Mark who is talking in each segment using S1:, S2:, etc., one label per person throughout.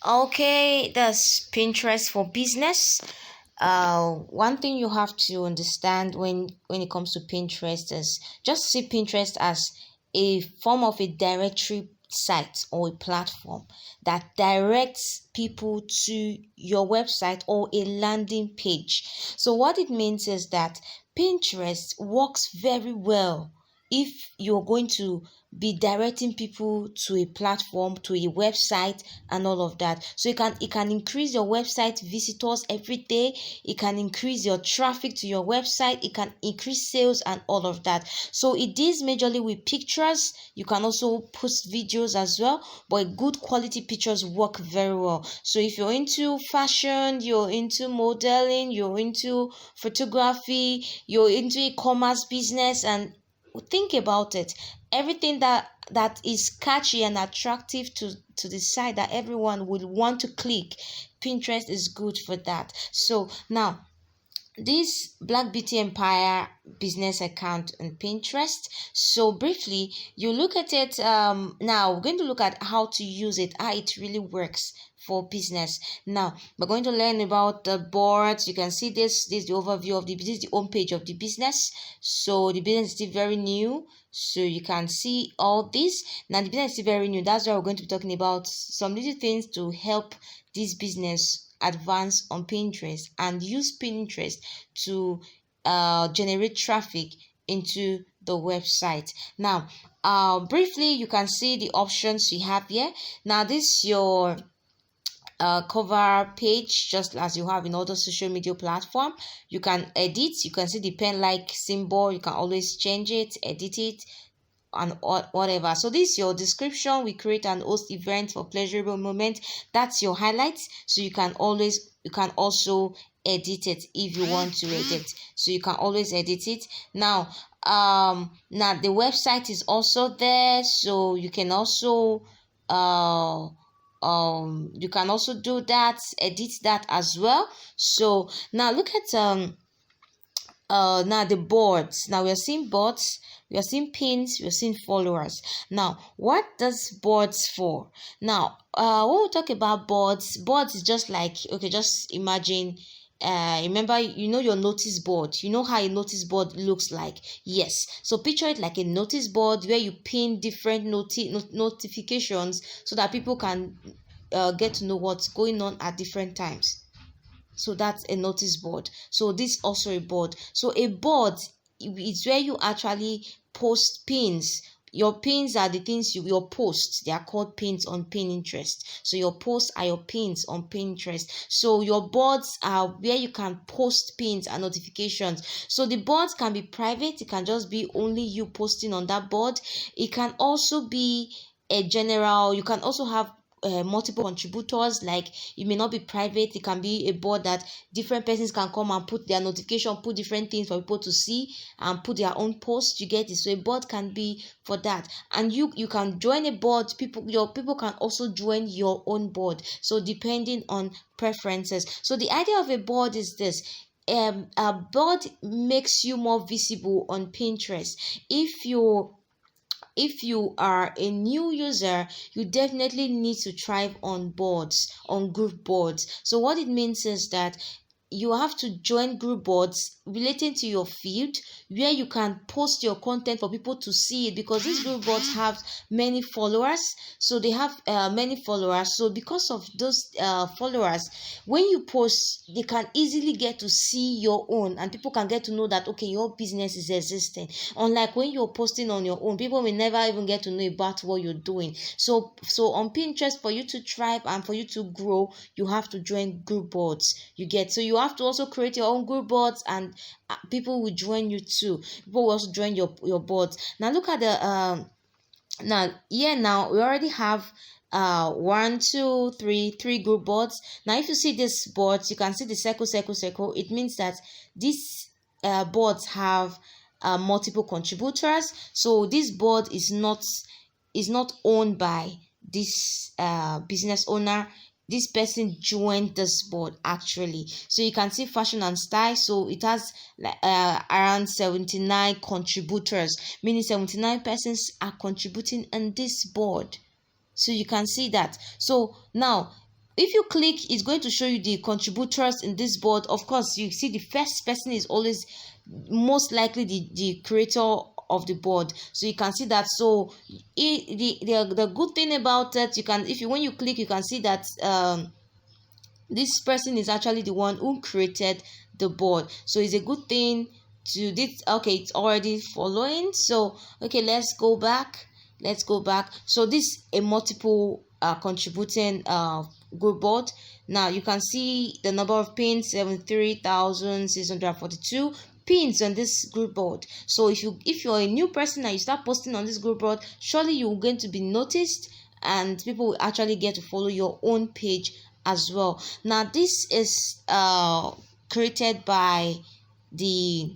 S1: Okay, that's Pinterest for business. One thing you have to understand when it comes to Pinterest is just see Pinterest as a form of a directory site or a platform that directs people to your website or a landing page. So what it means is that Pinterest works very well if you're going to be directing people to a platform, to a website, and all of that. So it can increase your website visitors every day. It can increase your traffic to your website. It can increase sales and all of that. So it is majorly with pictures. You can also post videos as well, but good quality pictures work very well. So if you're into fashion, you're into modeling, you're into photography, you're into e-commerce business, and think about it, everything that is catchy and attractive to the site that everyone would want to click, Pinterest is good for that. So now, this Black Beauty Empire business account on Pinterest. So briefly, you look at it. Now we're going to look at how to use it, how it really works for business. Now we're going to learn about the boards. You can see this is the overview of this is the home page of the business. So the business is still very new, so you can see all this. Now the business is still very new, that's why we're going to be talking about some little things to help this business advance on Pinterest and use Pinterest to generate traffic into the website. Now briefly, you can see the options you have here. Now this is your cover page, just as you have in other social media platform. You can edit, you can see the pen like symbol, you can always change it, edit it, and whatever. So this is your description. We create and host events for pleasurable moment. That's your highlights. So you can also edit it if you want to edit. So you can always edit it. Now the website is also there, so you can also do that, edit that as well. So now look at now the boards. Now we are seeing boards, we are seeing pins, we are seeing followers. Now what does boards for? Now when we talk about boards is just like, okay, just imagine, remember, your notice board. You know how a notice board looks like? Yes. So picture it like a notice board where you pin different notifications so that people can get to know what's going on at different times. So that's a notice board. So this also a board. So a board is where you actually post pins. Your pins are the things your posts. They are called pins on Pinterest. So your posts are your pins on Pinterest. So your boards are where you can post pins and notifications. So the boards can be private. It can just be only you posting on that board. It can also be a general. You can also have multiple contributors. Like, it may not be private, it can be a board that different persons can come and put their notification, put different things for people to see, and put their own post. You get it? So a board can be for that, and you can join a board. Your people can also join your own board, so depending on preferences. So the idea of a board is this: a board makes you more visible on Pinterest. If you are a new user, you definitely need to thrive on boards, on group boards. So what it means is that you have to join group boards relating to your field, where you can post your content for people to see it, because these group boards have many followers. So they have many followers. So because of those followers, when you post, they can easily get to see your own, and people can get to know that, okay, your business is existing. Unlike when you're posting on your own, people may never even get to know about what you're doing. So on Pinterest, for you to thrive and for you to grow, you have to join group boards. You get? So you have to also create your own group boards, and people will join you too. People will also join your boards. Now look at the now we already have 1 2 3 group boards. Now if you see these boards, you can see the circle. It means that these boards have multiple contributors. So this board is not owned by this business owner. This person joined this board actually. So you can see fashion and style. So it has around 79 contributors, meaning 79 persons are contributing on this board. So you can see that. So now if you click, it's going to show you the contributors in this board. Of course, you see the first person is always most likely the creator of the board, so you can see that. So the good thing about it, you can, when you click, you can see that this person is actually the one who created the board. So it's a good thing to this. Okay, it's already following. So okay, let's go back. So this a multiple contributing group board. Now you can see the number of pins, 73,642 pins on this group board. So if you're a new person and you start posting on this group board, surely you're going to be noticed and people will actually get to follow your own page as well. Now this is created by the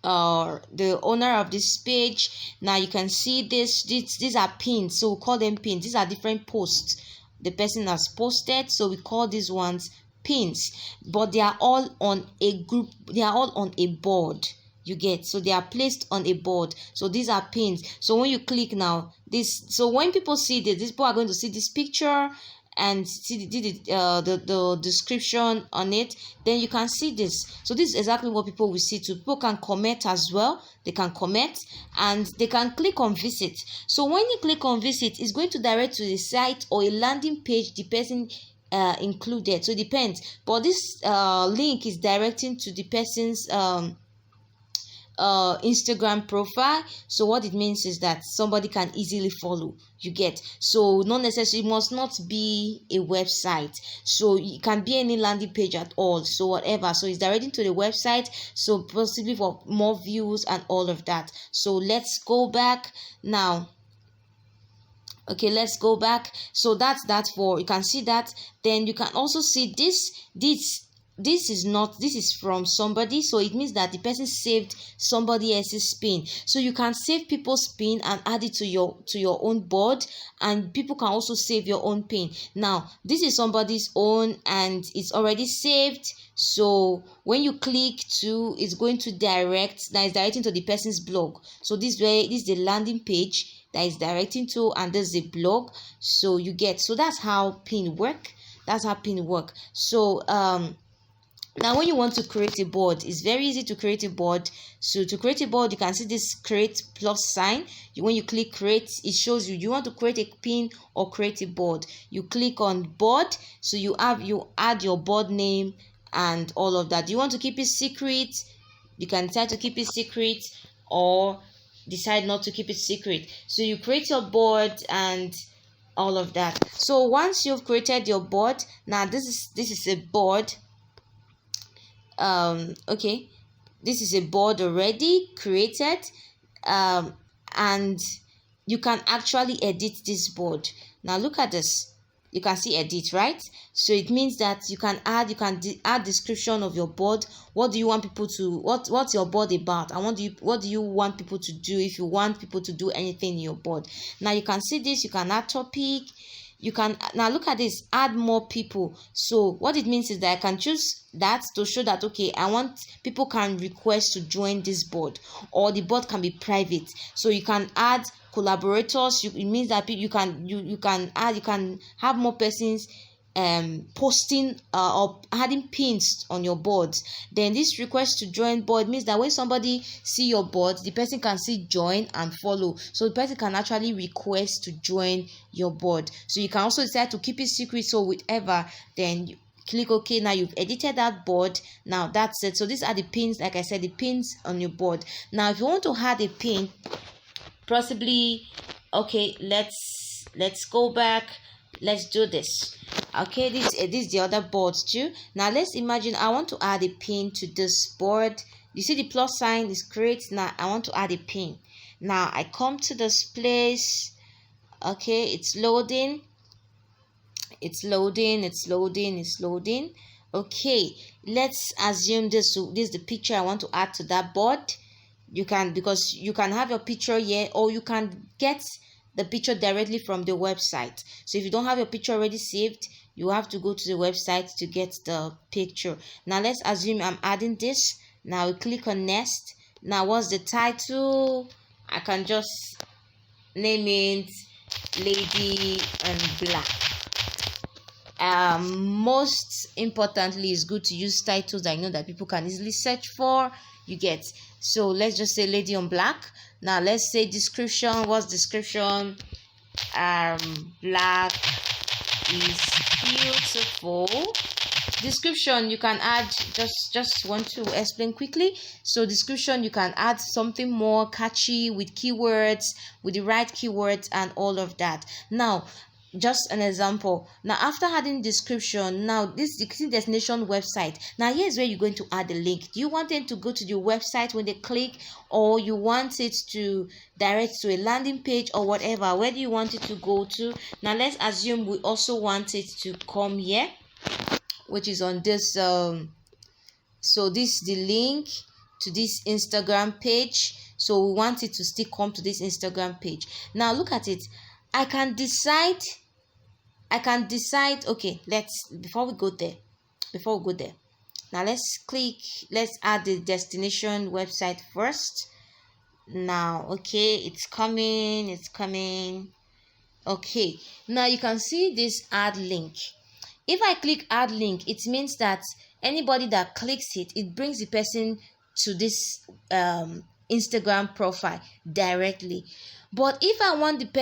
S1: owner of this page. Now you can see these are pins, so we call them pins. These are different posts the person has posted, so we call these ones pins, but they are all on a group, they are all on a board, you get. So they are placed on a board, so these are pins. So when you click now, so when people see this, people are going to see this picture and see the description on it. Then you can see this. So this is exactly what people will see too. People can comment as well. They can comment and they can click on visit. So when you click on visit, it's going to direct to the site or a landing page the person included. So it depends, but this link is directing to the person's Instagram profile. So what it means is that somebody can easily follow, you get. So not necessarily, it must not be a website, so it can be any landing page at all, so whatever. So it's directing to the website, so possibly for more views and all of that. So let's go back now. Okay, let's go back. So that's that for, you can see that. Then you can also see this is from somebody, so it means that the person saved somebody else's pin. So you can save people's pin and add it to your own board, and people can also save your own pin. Now this is somebody's own and it's already saved, so when you click to, it's going to direct, that is directing to the person's blog. So this is the landing page that is directing to, and there's a blog, so you get. So that's how pin work. So now when you want to create a board, it's very easy to create a board. So to create a board, you can see this create plus sign. When you click create, it shows you want to create a pin or create a board. You click on board, so you add your board name and all of that. You want to keep it secret, you can decide to keep it secret or decide not to keep it secret. So you create your board and all of that. So once you've created your board, now this is a board. Okay, this is a board already created, and you can actually edit this board. Now look at this, you can see edit, right? So it means that you can add description of your board. What do you want people to, what's your board about, and what do you want people to do, if you want people to do anything in your board. Now you can see this, you can add topic. You can now look at this, add more people. So what it means is that I can choose that to show that, okay, I want people can request to join this board, or the board can be private. So you can add collaborators. It means that you can have more persons posting or adding pins on your boards. Then this request to join board means that when somebody see your board, the person can see join and follow, so the person can actually request to join your board. So you can also decide to keep it secret, so whatever, then you click OK. Now you've edited that board. Now that's it. So these are the pins, like I said, the pins on your board. Now if you want to add a pin, possibly, okay, let's go back. Let's do this. Okay, this is the other boards too. Now let's imagine I want to add a pin to this board. You see the plus sign is create. Now I want to add a pin. Now I come to this place. Okay, it's loading. Okay, let's assume this is the picture I want to add to that board. You can, because you can have your picture here, or you can get the picture directly from the website. So if you don't have your picture already saved, you have to go to the website to get the picture. Now let's assume I'm adding this. Now we click on next. Now what's the title? I can just name it Lady in Black. Most importantly, it's good to use titles that you know that people can easily search for. You get. So let's just say Lady on Black. Now let's say description. What's description? Black is beautiful. Description, you can add, just want to explain quickly. So description, you can add something more catchy with keywords, with the right keywords and all of that. Now just an example. Now after adding description, now this is the destination website. Now here's where you're going to add the link. Do you want them to go to your website when they click, or you want it to direct to a landing page, or whatever? Where do you want it to go to? Now let's assume we also want it to come here, which is on this so this is the link to this Instagram page. So we want it to still come to this Instagram page. Now look at it. I can decide, okay, before we go there, now let's add the destination website first. Now okay, it's coming. Okay, now you can see this add link. If I click add link, it means that anybody that clicks it, it brings the person to this Instagram profile directly. But if I want it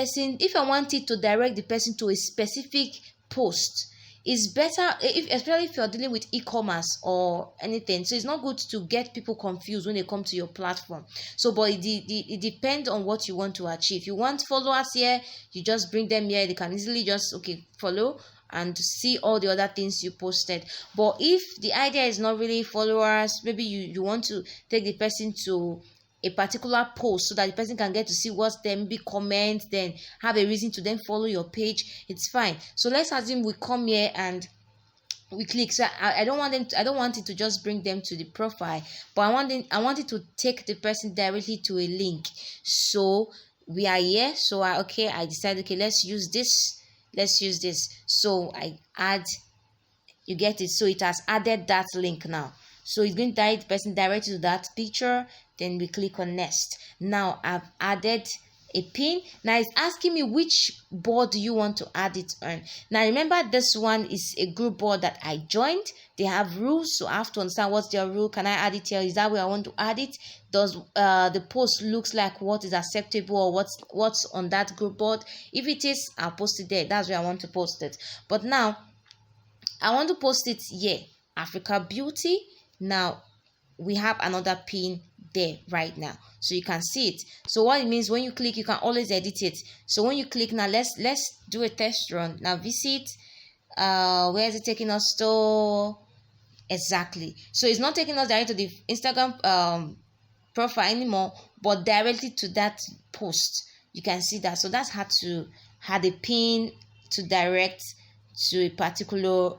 S1: to direct the person to a specific post, it's better, especially if you're dealing with e-commerce or anything. So it's not good to get people confused when they come to your platform. So but it depends on what you want to achieve. You want followers here, you just bring them here. They can easily just follow and see all the other things you posted. But if the idea is not really followers, maybe you want to take the person to a particular post so that the person can get to see what's there, maybe comment, then have a reason to then follow your page, it's fine. So let's assume we come here and we click. So I don't want it to just bring them to the profile, but I want it to take the person directly to a link. So we are here. So I decided, okay, let's use this. So I add, you get it. So it has added that link now. So it's going to direct the person directly to that picture. Then we click on next. Now I've added a pin. Now it's asking me which board do you want to add it on. Now remember, this one is a group board that I joined. They have rules, so I have to understand what's their rule. Can I add it here? Is that where I want to add it? Does the post looks like what is acceptable, or what's on that group board? If it is, I'll post it there. That's where I want to post it. But now I want to post it here, Africa Beauty. Now we have another pin there right now, so you can see it. So what it means, when you click, you can always edit it. So when you click, now let's do a test run. Now visit, where is it taking us to? Exactly. So it's not taking us directly to the Instagram profile anymore, but directly to that post. You can see that. So that's how to add a pin to direct to a particular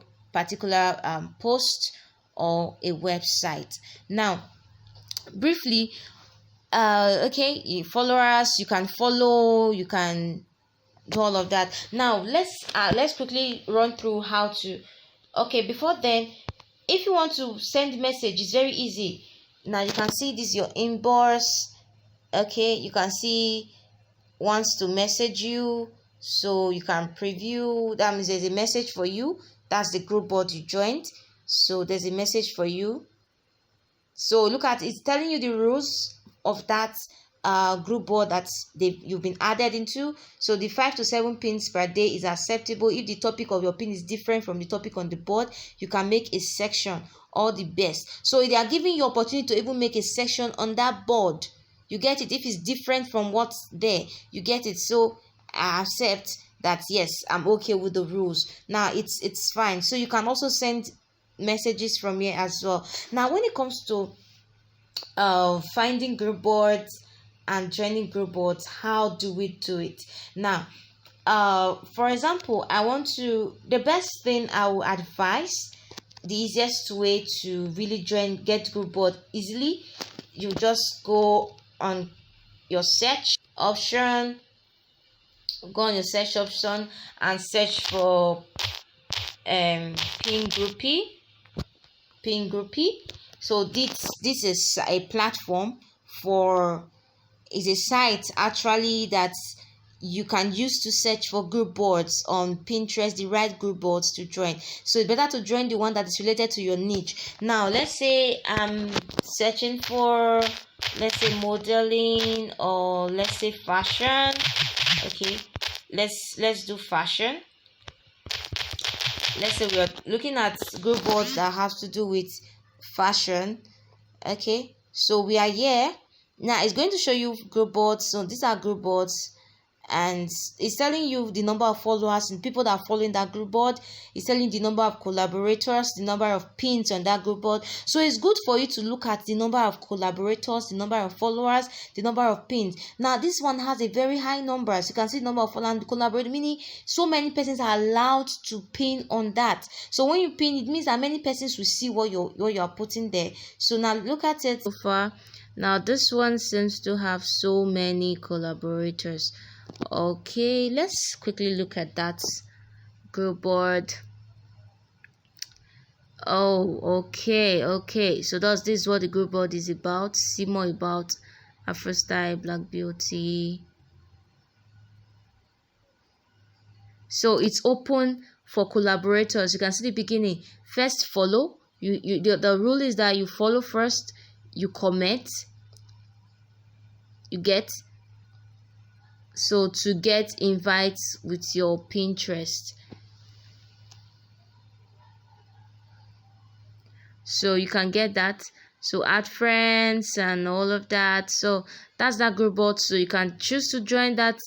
S1: post or a website. Now briefly, okay, you followers, you can follow, you can do all of that. Now let's quickly run through how to. Okay, before then, if you want to send message, it's very easy. Now you can see this, your inbox. Okay, you can see wants to message you, so you can preview. That means there's a message for you. That's the group board you joined, so there's a message for you. So look at, it's telling you the rules of that group board that you've been added into. So the 5 to 7 pins per day is acceptable. If the topic of your pin is different from the topic on the board, you can make a section. All the best. So they are giving you opportunity to even make a section on that board. You get it? If it's different from what's there, you get it. So I accept that. Yes, I'm okay with the rules. Now it's fine. So you can also send messages from here as well. Now when it comes to finding group boards and joining group boards, how do we do it? Now for example, the best thing I will advise, the easiest way to really get group board easily, you just go on your search option, and search for pin groupie. So this is a platform is a site actually that you can use to search for group boards on Pinterest, the right group boards to join. So it's better to join the one that is related to your niche. Now let's say I'm searching for, let's say, modeling, or let's say fashion. Okay, let's do fashion. Let's say we are looking at group boards that have to do with fashion. Okay, so we are here now. It's going to show you group boards. So these are group boards, and it's telling you the number of followers and people that are following that group board. It's telling you the number of collaborators, the number of pins on that group board. So it's good for you to look at the number of collaborators, the number of followers, the number of pins. Now this one has a very high number. As you can see, the number of followers and collaborators, meaning so many persons are allowed to pin on that. So when you pin, it means that many persons will see what you're putting there. So now look at it so far. Now this one seems to have so many collaborators. Okay, let's quickly look at that group board. Oh, okay, so this is what the group board is about. See more about Afro Style, Black Beauty. So it's open for collaborators. You can see the beginning. First follow. The rule is that you follow first, you comment, you get. So to get invites with your Pinterest, so you can get that. So add friends and all of that. So that's that group board. So you can choose to join that,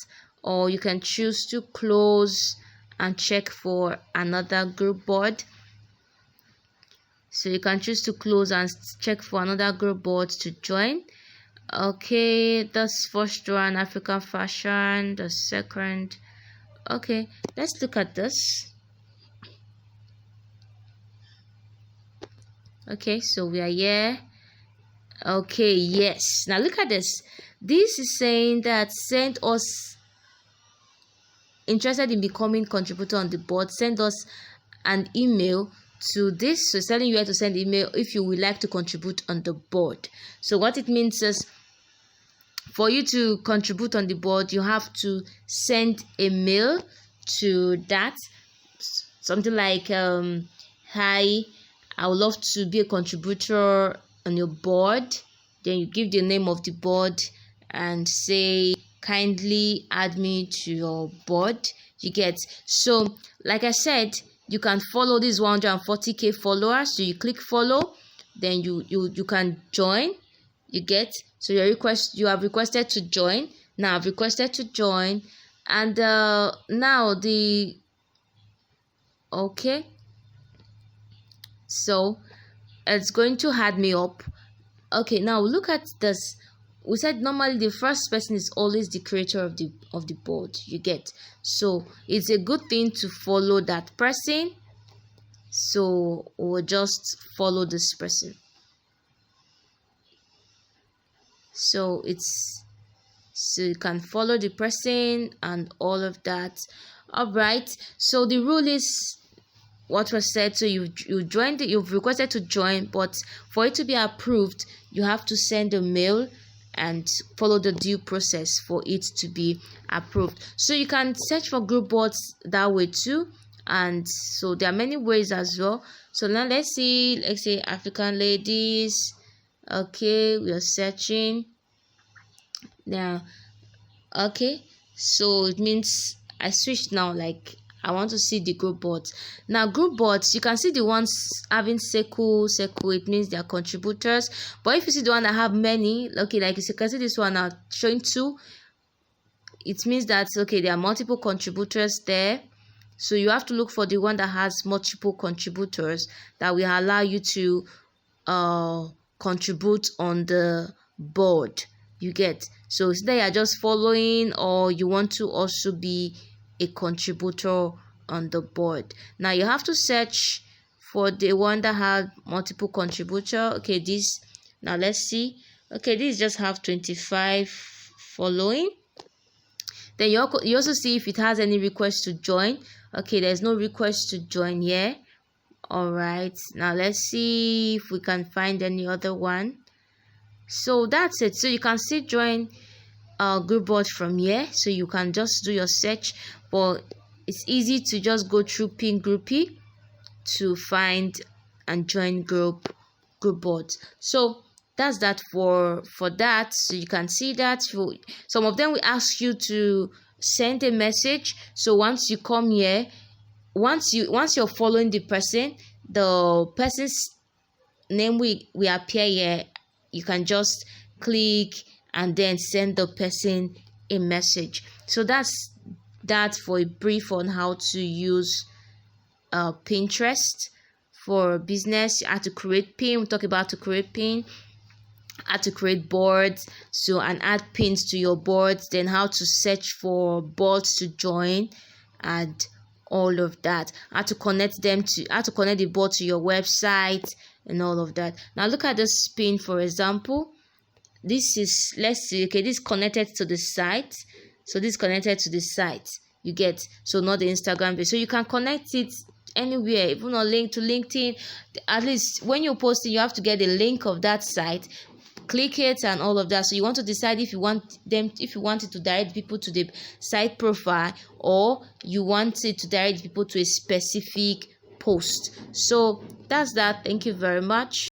S1: or you can choose to close and check for another group board. So you can choose to close and check for another group board to join. Okay, that's first one, African fashion. The second, okay, let's look at this. Okay, so we are here. Okay, yes, now look at this. This is saying that send us, interested in becoming contributor on the board, send us an email to this. So it's telling you where to send email if you would like to contribute on the board. So what it means is, for you to contribute on the board, you have to send a mail to that, something like hi, I would love to be a contributor on your board. Then you give the name of the board and say, kindly add me to your board. You get. So like I said, you can follow these 140k followers. So you click follow, then you can join. You get. So you have requested to join. Now I've requested to join, and now the okay, so it's going to add me up. Okay, now look at this. We said normally the first person is always the creator of the board. You get. So it's a good thing to follow that person. So we'll just follow this person. So you can follow the person and all of that. All right, so the rule is what was said. So you've requested to join, but for it to be approved, you have to send a mail and follow the due process for it to be approved. So you can search for group boards that way too, and so there are many ways as well. So now let's say African ladies. Okay, we are searching now. Okay, so it means I switched now, like I want to see the group boards. Now group boards, you can see the ones having circle, it means they are contributors. But if you see the one that have many, okay, like you can see this one now showing 2, it means that okay, there are multiple contributors there. So you have to look for the one that has multiple contributors that will allow you to contribute on the board. You get. So today you are just following, or you want to also be a contributor on the board. Now you have to search for the one that had multiple contributor. Okay, this, now let's see. Okay, this just have 25 following. Then you also see if it has any request to join. Okay, there's no request to join here. All right, now let's see if we can find any other one. So that's it. So you can still join group board from here, so you can just do your search, but it's easy to just go through PinGroupie to find and join group boards. So that's that for that. So you can see that some of them will ask you to send a message. So once you come here, once you're following the person's name will appear here. You can just click and then send the person a message. So that's that for a brief on how to use Pinterest for business. How to create pin. We talk about to create pin, how to create boards, so and add pins to your boards, then how to search for boards to join, and all of that. How to connect the board to your website and all of that. Now look at this pin, for example. This is, let's see, okay, this is connected to the site. So this is connected to the site, you get, so not the Instagram page. So you can connect it anywhere, even a link to LinkedIn. At least when you're posting, you have to get a link of that site, click it and all of that. So you want to decide if you want it to direct people to the site profile, or you want it to direct people to a specific post. So that's that. Thank you very much.